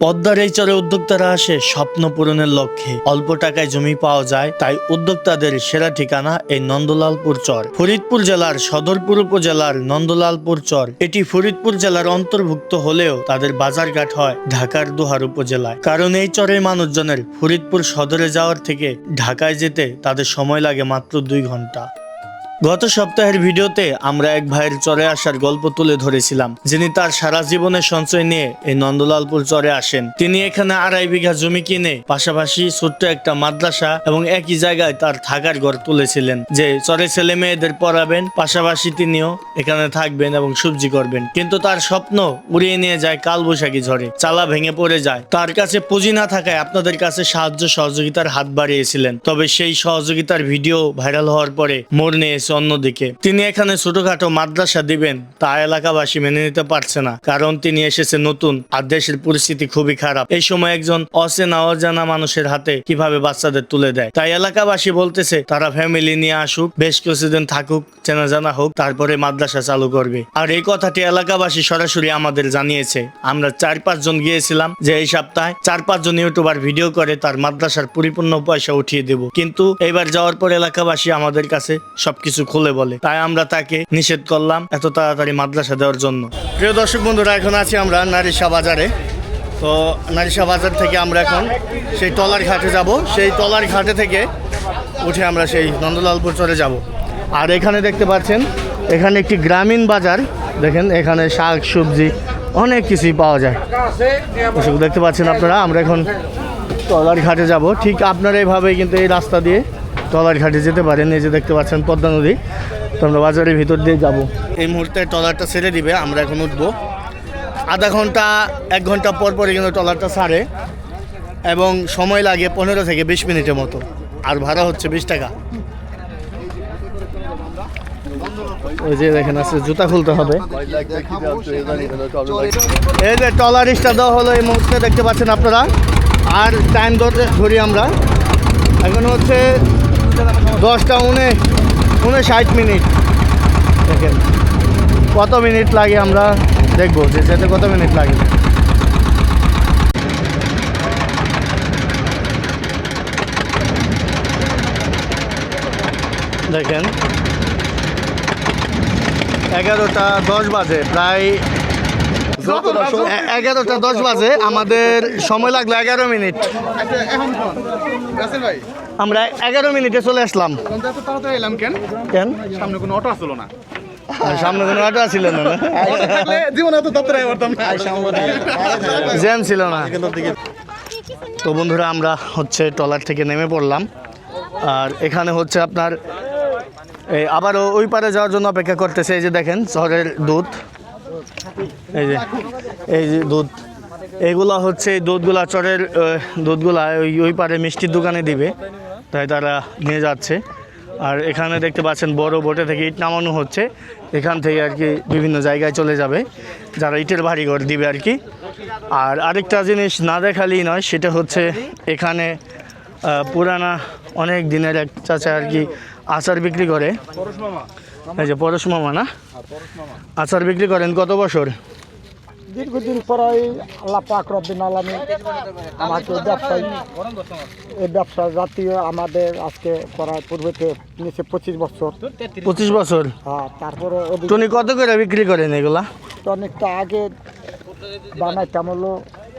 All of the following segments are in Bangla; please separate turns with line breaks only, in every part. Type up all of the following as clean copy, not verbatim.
পদ্মার এই চরে উদ্যোক্তারা আসে স্বপ্ন পূরণের লক্ষ্যে। অল্প টাকায় জমি পাওয়া যায়, তাই উদ্যোক্তাদের সেরা ঠিকানা এই নন্দলালপুর চর। ফরিদপুর জেলার সদরপুর উপজেলার নন্দলালপুর চর এটি ফরিদপুর জেলার অন্তর্ভুক্ত হলেও তাদের বাজারঘাট হয় ঢাকার দোহার উপজেলায়। কারণ এই চরের মানুষজনের ফরিদপুর সদরে যাওয়ার থেকে ঢাকায় যেতে তাদের সময় লাগে মাত্র 2 ঘন্টা। গত সপ্তাহের ভিডিওতে আমরা এক ভাইয়ের চরে আসার গল্প তুলে ধরেছিলাম, যিনি তার সারা জীবনের সঞ্চয় নিয়ে এই নন্দলালপুর চরে আসেন। তিনি এখানে 2.5 বিঘা জমি কিনে পাশাপাশি ছোট্ট একটা মাদ্রাসা এবং একই জায়গায় তার থাকার ঘর তুলেছিলেন, যে চরে ছেলে মেয়েদের পড়াবেন, পাশাপাশি তিনিও এখানে থাকবেন এবং সবজি করবেন। কিন্তু তার স্বপ্ন উড়িয়ে নিয়ে যায় কালবৈশাখী ঝড়ে, চালা ভেঙে পড়ে যায়। তার কাছে পুঁজি না থাকায় আপনাদের কাছে সাহায্য সহযোগিতার হাত বাড়িয়েছিলেন, তবে সেই সহযোগিতার ভিডিও ভাইরাল হওয়ার পরে মোড় নিয়েছে অন্যদিকে। তিনি এখানে ছোটখাটো মাদ্রাসা দিবেন তা এলাকাবাসী মেনে নিতে পারছে না, কারণ তিনি এসেছে নতুন আর দেশের পরিস্থিতি খুবই খারাপ। এই সময় একজন অজানা মানুষের হাতে কিভাবে বাচ্চাদের তুলে দেয়। তাই এলাকাবাসী বলতেছে তারা ফ্যামিলি নিয়ে আসুক, বেশ কিছুদিন থাকুক, চেনা জানা হোক, তারপরে মাদ্রাসা চালু করবে। আর এই কথাটি এলাকাবাসী সরাসরি আমাদের জানিয়েছে। আমরা 4-5 জন গিয়েছিলাম, যে এই সপ্তাহে 4-5 জন ইউটিউবার ভিডিও করে তার মাদ্রাসার পরিপূর্ণ পয়সা উঠিয়ে দেব। কিন্তু এবার যাওয়ার পর এলাকাবাসী আমাদের কাছে সবকিছু খুলে বলে, তাই আমরা তাকে নিষেধ করলাম এত তাড়াতাড়ি মাদ্রাসা দেওয়ার জন্য। প্রিয় দর্শক বন্ধুরা, এখন আছি আমরা নারিশা বাজারে। তো নারিশা বাজার থেকে আমরা এখন সেই টলার ঘাটে যাব। সেই টলার ঘাটে থেকে উঠে আমরা সেই নন্দলালপুর চরে যাব। আর এখানে দেখতে পাচ্ছেন, এখানে একটি গ্রামীণ বাজার। দেখেন এখানে শাক সবজি অনেক কিছুই পাওয়া যায়। দর্শক দেখতে পাচ্ছেন আপনারা, আমরা এখন টলার ঘাটে যাব। ঠিক আপনারা এইভাবেই কিন্তু এই রাস্তা দিয়ে টলার ঘাটে যেতে পারেন। এই যে দেখতে পাচ্ছেন পদ্মা নদী। তো আমরা বাজারের ভিতর দিয়ে যাব। এই মুহূর্তে টলারটা ছেড়ে দিবে, আমরা এখন উঠবো। আধা ঘন্টা 1 ঘন্টা পর পরে কিন্তু টলারটা ছাড়ে এবং সময় লাগে 15 থেকে 20 মিনিটের মতো। আর ভাড়া হচ্ছে 20 টাকা। ওই যে দেখেন আছে, জুতা খুলতে হবে। এই যে টলার স্টার্ট দেওয়া হলো এই মুহূর্তে, দেখতে পাচ্ছেন আপনারা। আর টাইম ধরি আমরা, এখন হচ্ছে 10:59 মিনিট। দেখেন কত মিনিট লাগে, আমরা দেখবো যে যেতে কত মিনিট লাগে। দেখেন 11:10 বাজে, প্রায় 11:10 বাজে। আমাদের সময় লাগলো 11 মিনিট। আমরা 11 মিনিটে চলে আসলাম। কেন সামনে কোনো অটো আসলো না? সামনে কোনো অটো ছিল না, জ্যাম ছিল না। তো বন্ধুরা, আমরা হচ্ছে টলার থেকে নেমে পড়লাম। আর এখানে হচ্ছে আপনার আবারও ওই পারে যাওয়ার জন্য অপেক্ষা করতেছে। এই যে দেখেন শহরের দুধ, এই যে দুধ, এইগুলা হচ্ছে দুধগুলা, চরের দুধগুলা ওই পারে মিষ্টির দোকানে দিবে, তাই তারা নিয়ে যাচ্ছে। আর এখানে দেখতে পাচ্ছেন বড় বোটে থেকে ইট নামানো হচ্ছে। এখান থেকে আর কি বিভিন্ন জায়গায় চলে যাবে, যারা ইটের বাড়িঘর দিবে আর কি। আর আরেকটা জিনিস না দেখালেই নয়, সেটা হচ্ছে এখানে পুরানা অনেক দিনের এক চাচা আর কি আচার বিক্রি করে। এই যে পরশ মামা না, আচার বিক্রি করেন কত বছর?
দীর্ঘদিন পরাই আল্লাহ পাক রব্বিল আলামিন আমাকে এই ব্যবসা জাতীয় আমাদের আজকে করার পূর্বে নিচে 25 বছর।
25 বছর?
হ্যাঁ। তারপরে
টনি কত করে বিক্রি করেন এগুলা?
অনেকটা আগে বানাইতাম হলো,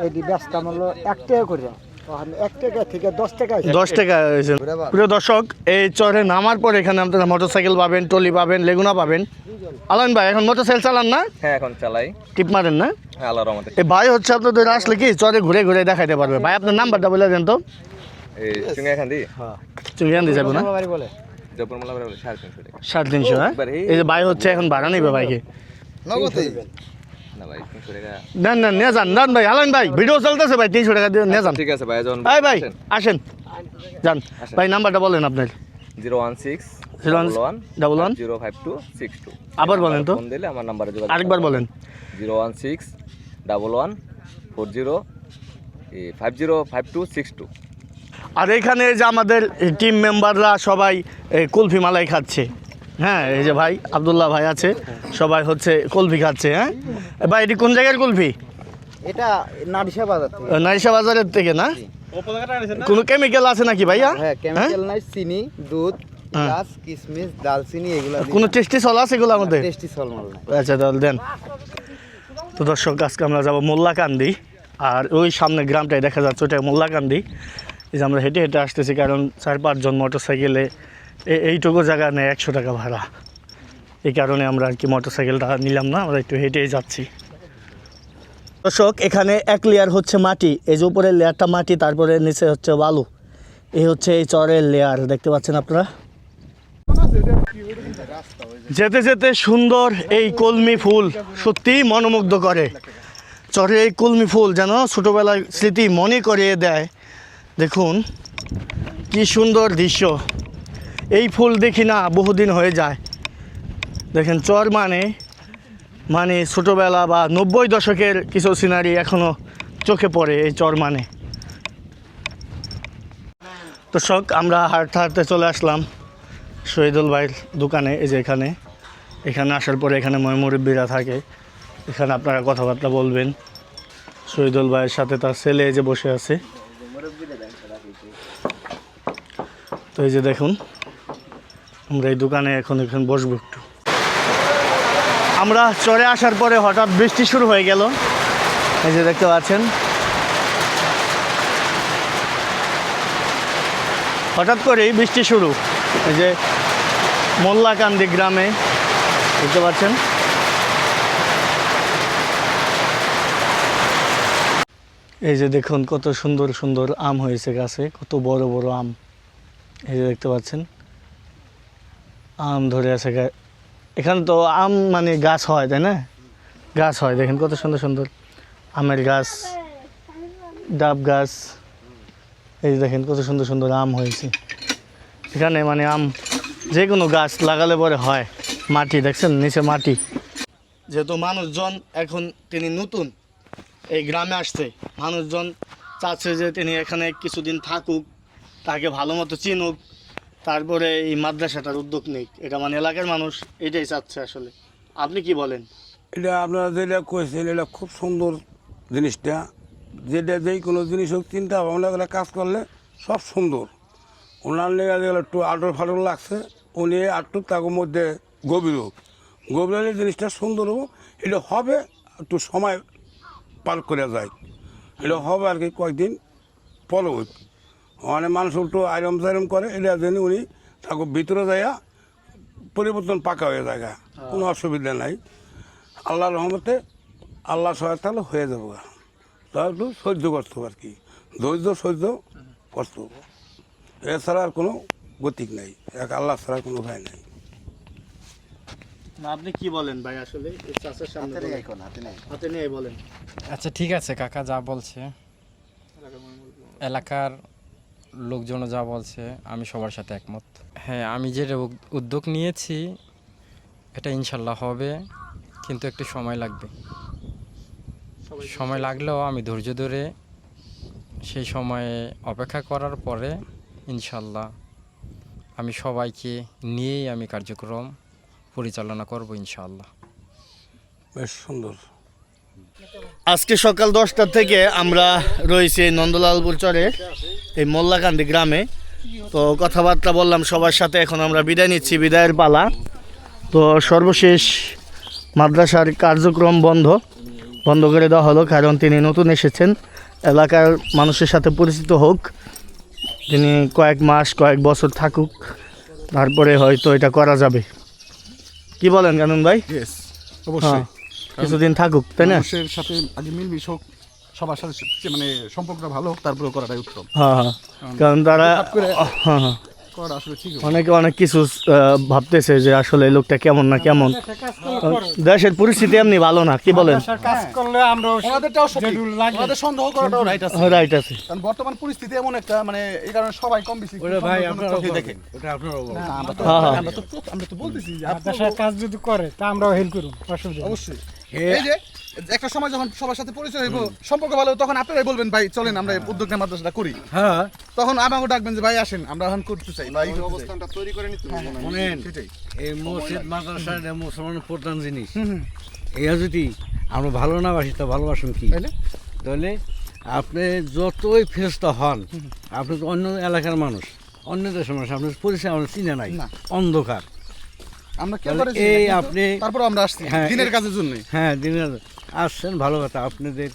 এই ব্যবসাটা হলো 1 টাকা করে, 1 টাকা থেকে 10 টাকা।
10 টাকা হয়েছে। প্রিয় দর্শক, এই চরে নামার পর এখানে আপনারা মোটরসাইকেল পাবেন, টলি পাবেন, লেগুনা পাবেন। আলান ভাই এখন মোটরসাইকেল চালান না?
হ্যাঁ এখন চালাই।
টিপ মারেন না?
হ্যাঁ আল্লাহর রহমতে।
এই ভাই হচ্ছে আপনাদের আসলে কি চরে ঘুরে ঘুরে দেখাইতে পারবে। ভাই আপনার নাম্বারটা বলে দেন তো।
এই চুঙ্গা এখান দি?
হ্যাঁ চুঙ্গিয়ান দিয়ে যাবো না?
বলে জয়পুরমালা বলে 350 টাকা।
350? হ্যাঁ। এই যে ভাই হচ্ছে এখন ভাড়া নেবে ভাইকে।
নগদই না ভাই 300 টাকা।
না নিয়ে যান ভাই। আলান ভাই ভিডিও চলতেছে ভাই, 300 টাকা দিয়ে নিয়ে যান।
ঠিক আছে ভাই, যান
ভাই আসেন যান। ভাই নাম্বারটা বলেন আপনার।
0161111052262।
আবার বলেন তো।
ফোন দিলে আমার নম্বরে যোগাযোগ।
আরেকবার বলেন।
0161140505262।
আর এখানে যে আমাদের টিম মেম্বাররা সবাই কুলফি মালাই খাচ্ছে। হ্যাঁ, এই যে ভাই আব্দুল্লাহ ভাই আছে, সবাই হচ্ছে কুলফি খাচ্ছে। হ্যাঁ ভাই, এটি কোন জায়গার কুলফি?
এটা নারিশা বাজার থেকে।
নাইসা বাজারের থেকে না? কোনো কেমিক্যাল আছে নাকি ভাইয়া?
হ্যাঁ, কেমিক্যাল নাই, চিনি, দুধ,
হ্যাঁ।
এলাচ, কিশমিশ, দালচিনি এগুলা
কোনো টেস্টি সল আছে এগুলোর মধ্যে?
টেস্টি সল মাল নাই।
আচ্ছা তাহলে দেন। তো দর্শক আজকে আমরা যাবো মোল্লাকান্দি, আর ওই সামনে গ্রামটাই দেখা যাচ্ছে ওটা মোল্লাকান্দি। এই যে আমরা হেঁটে হেঁটে আসতেছি, কারণ 4-5 জন মোটর সাইকেলে এইটুকু জায়গা নেয় 100 টাকা ভাড়া। এই কারণে আমরা আর কি মোটর সাইকেলটা নিলাম না, আমরা একটু হেঁটেই যাচ্ছি। দর্শক এখানে 1 লেয়ার হচ্ছে মাটি, এই যে উপরের লেয়ারটা মাটি, তারপরে নিচে হচ্ছে বালু। এই হচ্ছে এই চরের লেয়ার, দেখতে পাচ্ছেন আপনারা। যেতে যেতে সুন্দর এই কলমি ফুল সত্যি মনোমুগ্ধ করে। চরের এই কলমি ফুল যেন ছোটোবেলার স্মৃতি মনে করিয়ে দেয়। দেখুন কি সুন্দর দৃশ্য, এই ফুল দেখি না বহুদিন হয়ে যায়। দেখেন চর মানে ছোটোবেলা বা 90 দশকের কিছু সিনারি এখনও চোখে পড়ে এই চর মানে। দর্শক আমরা হাঁটতে হাঁটতে চলে আসলাম শহীদুল ভাইয়ের দোকানে। এই যে এখানে আসার পরে এখানে মুরব্বীরা থাকে, এখানে আপনারা কথাবার্তা বলবেন। শহীদুল ভাইয়ের সাথে তার ছেলে এই যে বসে আছে। তো এই যে দেখুন আমরা এই দোকানে এখানে বসবো একটু। আমরা চরে আসার পরে হঠাৎ বৃষ্টি শুরু হয়ে গেল, এই যে দেখতে পাচ্ছেন। হঠাৎ করেই বৃষ্টি শুরু, এই যে মোল্লাকান্দি গ্রামে দেখতে পাচ্ছেন। এই যে দেখুন কত সুন্দর সুন্দর আম হয়েছে গাছে, কত বড় বড় আম। এই যে দেখতে পাচ্ছেন আম ধরে আছে। এখানে তো আম মানে গাছ হয়, তাই না? গাছ হয়, দেখেন কত সুন্দর সুন্দর আমের গাছ, ডাব গাছ। এই যে দেখেন কত সুন্দর সুন্দর আম হয়েছে এখানে। মানে আম যে কোনো গাছ লাগালে পরে হয়। মাটি দেখছেন, নিচে মাটি। যেহেতু মানুষজন এখন তিনি নতুন এই গ্রামে আসছে, মানুষজন চাচ্ছে যে তিনি এখানে কিছুদিন থাকুক, তাকে ভালো মতো চিনুক, তারপরে এই মাদ্রাসাটার উদ্যোগ নিক। এটা মানে এলাকার মানুষ এটাই চাচ্ছে আসলে। আপনি কি বলেন?
এটা আপনারা যেটা কইছেন এটা খুব সুন্দর জিনিসটা। যেটা যেই কোনো জিনিস হোক চিন্তা ভাবনা করে কাজ করলে সব সুন্দর। ওনার লেগে যেগুলো একটু আটর ফাটর লাগছে, উনি আটটু তার মধ্যে গভীর হোক, গভীর হলে জিনিসটা সুন্দর হোক। এটা হবে একটু সময় পার করে যায়, এটা হবে আর কি কয়েকদিন পরে হোক। মানে মানুষ একটু আইরম টাইরম করে, এটা যেন উনি তাকে ভিতরে যাইয়া পরিবর্তন পাকা হয়ে যায়, কোনো অসুবিধা নাই। আল্লাহর রহমতে আল্লাহ সহায়তা হলে হয়ে যাবো। তা একটু সহ্য করতে হবে আর কি, ধৈর্য সহ্য করতে হবে। এছাড়া আর কোনো গতিক নাই, এক আল্লাহ ছাড়া কোনো উপায় নাই।
না আপনি কি বলেন ভাই? আসলে এই চাষের সামনে হাতে নিয়ে বলেন।
আচ্ছা ঠিক আছে কাকা যা বলছে, এলাকার লোকজন যা বলছে আমি সবার সাথে একমত। হ্যাঁ, আমি যে উদ্যোগ নিয়েছি এটা ইনশাল্লাহ হবে, কিন্তু একটু সময় লাগবে। সময় লাগলেও আমি ধৈর্য ধরে সেই সময়ে অপেক্ষা করার পরে ইনশাল্লাহ আমি সবাইকে নিয়েই আমি কার্যক্রম পরিচালনা করব ইনশাল্লাহ।
বেশ সুন্দর।
আজকে সকাল 10টা থেকে আমরা রয়েছি নন্দলালপুর চরে এই মোল্লাকান্দি গ্রামে। তো কথাবার্তা বললাম সবার সাথে, এখন আমরা বিদায় নিচ্ছি, বিদায়ের পালা। তো সর্বশেষ মাদ্রাসার কার্যক্রম বন্ধ করে দেওয়া হলো, কারণ তিনি নতুন এসেছেন, এলাকার মানুষের সাথে পরিচিত হোক, তিনি কয়েক বছর থাকুক, তারপরে হয়তো এটা করা যাবে। কি বলেন কানুন ভাই?
অবশ্যই
কিছুদিন থাকুক, তাই না?
মানুষের সাথে আগে মিলমিশ হোক, সবার সাথে মানে সম্পর্কটা ভালো হোক, তারপরে করাটাই উত্তম।
হ্যাঁ, কারণ তারা
করা আসলে ঠিক
অনেকে অনেক কিছু ভাবতেছে যে আসলে এই লোকটা কেমন না কেমন। দেশের পরিস্থিতি এমনি ভালো না, কি বলেন?
ওনাদের সন্দেহ করাটাও রাইট আছে,
রাইট আছে,
কারণ বর্তমান পরিস্থিতি এমন একটা মানে এই কারণে সবাই কম বেশি ভাই চোখে দেখে। আমরা তো বলতেছি যে আপনার কাজ যদি করে তা আমরাও হেল্প করব, অসুবিধা অবশ্যই। এই যে একটা সময় যখন সবার সাথে পরিচয় হইব, সম্পর্ক ভালো, তখন আপনারাই বলবেন ভাই চলেন আমরা উদ্যোগ নিয়ে মাদ্রাসাটা করি। হ্যাঁ, তখন আমাকে ডাকবেন যে ভাই আসেন আমরা এখন করতে চাই, ভাই অবস্থানটা তৈরি করে নিতে হবে। শুনেন, এই মসজিদ মাদ্রাসা মুসলমানের প্রধান জিনিস। এরা যদি
আমরা ভালো না বাসি তা ভালোবাসুন কি
তাইলে?
তাহলে আপনি যতই ফেরস্তা হন আপনি তো অন্য এলাকার মানুষ অন্য দেশের মানুষ আপনার পরিচয় আমরা চিনে নাই
না।
অন্ধকার
আমরা কেউ
তাহলে
করে
এই আপনি-
তারপর আমরা আসছি
হ্যাঁ,
দিনের কাজের জন্য।
হ্যাঁ দিনের আসছেন ভালো কথা আপনাদের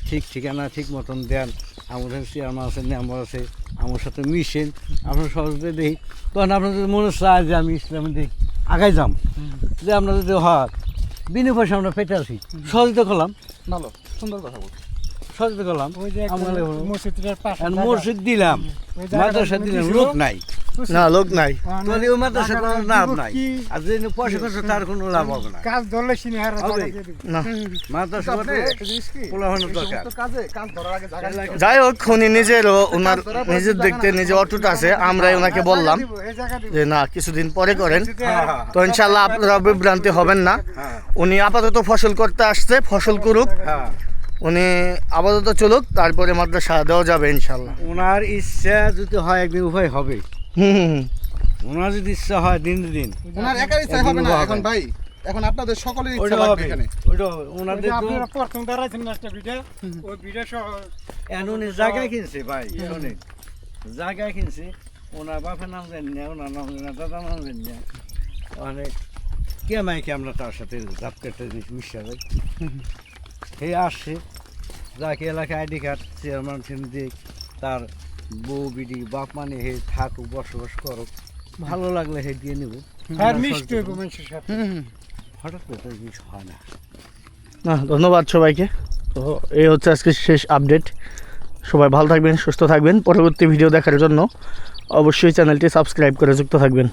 ঠিক ঠিকানা ঠিক মতন দেন আমাদের চেয়ারম্যান আছেন মেম্বার আছে আমার সাথে মিশেন আপনার সহজে দেখি তখন আপনার যদি মনে চায় যে আমি ইসলামে দেখি আগাই যাম যে আপনার যদি হয় বিনা পয়সা আমরা পেটে আসি সহযোগিতা করলাম
ভালো সুন্দর কথা বলছো।
সহযোগিতা করলাম
ওই যে
আমরা
মসজিদের পাশে
আর মসজিদ দিলাম
ওই জায়গাটা
মাদ্রাসা দিলাম লোক নাই
না লোক নাই
তাহলে ওই মাদ্রাসা কোনো লাভ নাই আর যে পয়সা খরচ তার কোনো লাভ হবে না
কাজ ধরলে সিনে হারা
হবে।
না
মাদ্রাসা
আপনি
করতে
একটা জিনিস কি,
পোলাপানের
এই
দরকার।
সমস্ত কাজ ধরার আগে জায়গা নিতে হবে।
যাই হোক উনি নিজেরও ওনার নিজের দেখতে নিজে অটুট আছে আমরাই ওনাকে বললাম
এই জায়গা দিব
যে না কিছুদিন পরে করেন
হ্যাঁ,
তো ইনশাল্লাহ আপনারা বিভ্রান্তি হবেন না
হ্যাঁ,
উনি আপাতত ফসল করতে আসছে ফসল করুক
হ্যাঁ।
উনি আপাতত চলুক তারপরে মাদ্রাসা দেওয়া যাবে ইনশাল্লাহ
ওনার ইচ্ছা যদি হয় একদিন উপায় হবে
হুম হুম, হুম।
ওনার যদি ইচ্ছা হয় দিন দিন
ওনার একার ইচ্ছায় হবে না
একদিন
এখন
হবে।
ভাই, এখন আপনাদের সকলের ইচ্ছা
ওইটা
লাগবে
হবে
এখানে।
ওইটা হবে ওনাদের তো
আপনারা প্রথম দাঁড়াইছেন না একটা ভিডিও ওই ভিডিও সহ
এমনি জায়গায় কিনছে ভাই শোনেন জায়গায় কিনছে ওনার বাপের নাম জানি না ওনার নাম জানি না দাদার নাম জানি না মানে কে মাইকে আমরা তার সাথে যাত্রা একটা জিনিস মিশা যাই হে আসছে যাকে এলাকায় আইডি কার্ড চেয়ারম্যান দিয়ে তার বউ বিডি বাপ মানে হে থাকুক বসবাস করুক ভালো লাগলে হে দিয়ে নেব
আর মিষ্টি হইব মানুষের সাথে
হঠাৎ করে তো জিনিস হয় না
না ধন্যবাদ সবাইকে তো এই হচ্ছে আজকে শেষ আপডেট সবাই ভালো থাকবেন সুস্থ থাকবেন পরবর্তী ভিডিও দেখার জন্য অবশ্যই চ্যানেলটি সাবস্ক্রাইব করে যুক্ত থাকবেন